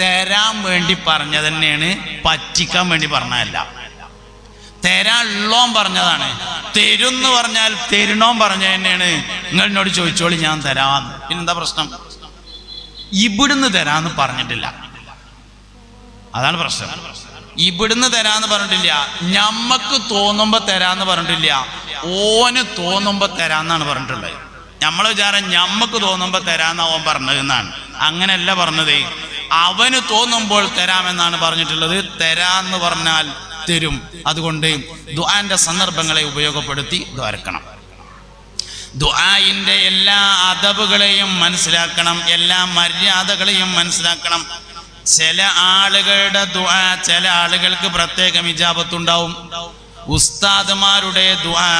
തരാൻ വേണ്ടി പറഞ്ഞത് തന്നെയാണ്, പറ്റിക്കാൻ വേണ്ടി പറഞ്ഞതല്ല. തരാൻ ഉള്ളോൻ പറഞ്ഞതാണ്. തരുന്ന് പറഞ്ഞാൽ തരുണോൻ പറഞ്ഞ തന്നെയാണ്. നിങ്ങൾ എന്നോട് ചോദിച്ചോളി, ഞാൻ തരാന്ന്. പിന്നെന്താ പ്രശ്നം? ഇവിടുന്ന് തരാന്ന് പറഞ്ഞിട്ടില്ല, അതാണ് പ്രശ്നം. ഇവിടുന്ന് തരാന്ന് പറഞ്ഞിട്ടില്ല, ഞമ്മക്ക് തോന്നുമ്പോ തരാന്ന് പറഞ്ഞിട്ടില്ല, ഓന് തോന്നുമ്പോ തരാന്നാണ് പറഞ്ഞിട്ടുള്ളത്. നമ്മളെ വിചാരം ഞമ്മക്ക് തോന്നുമ്പോ തരാന്നാ ഓൻ പറഞ്ഞത് എന്നാണ്. അങ്ങനെയല്ല പറഞ്ഞത്. അവന് തോന്നുമ്പോൾ തരാമെന്നാണ് പറഞ്ഞിട്ടുള്ളത്. തരാന്ന് പറഞ്ഞാൽ തരും. അതുകൊണ്ട് ദുആന്റെ സന്ദർഭങ്ങളെ ഉപയോഗപ്പെടുത്തി ദ്വാരക്കണം. ദുആഇന്റെ എല്ലാ അദബുകളെയും മനസ്സിലാക്കണം, എല്ലാ മര്യാദകളെയും മനസ്സിലാക്കണം. ചില ആളുകളുടെ ദുആ ചില ആളുകൾക്ക് പ്രത്യേകം ഇജാബത്തുണ്ടാവും. ഉസ്താദുമാരുടെ ദുആ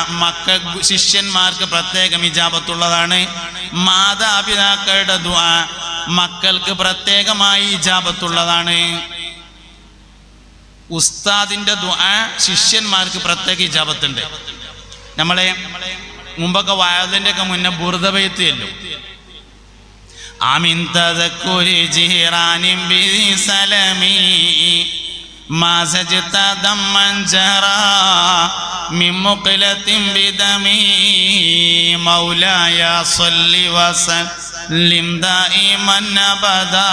ശിഷ്യന്മാർക്ക് പ്രത്യേകം ഇജാബത്തുള്ളതാണ്. മാതാപിതാക്കളുടെ ദുആ മക്കൾക്ക് പ്രത്യേകമായി ഇജാബത്തുള്ളതാണ്. ഉസ്താദിന്റെ ദുആ ശിഷ്യന്മാർക്ക് പ്രത്യേക ഇജാബത്തുണ്ട്. നമ്മളെ മുമ്പൊക്കെ വയതിന്റെ ഒക്കെ മുന്നേ ബുർദബൈത്ത് ചെല്ലും. ആമിൻ തദക്കുരി ജിഹ്റാനിൻ ബിസലമി മാ സജത ദമ്മൻ ജറാ മിൻ മുഖലത്തിൻ ബിദമി മൗലായ സ്വല്ലി വസല്ലിം ദായിമൻ അബദാ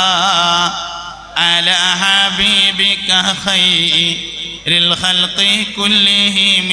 അലാ ഹബീബിക ഖൈറിൽ ഖൽഖി കുല്ലിഹിം.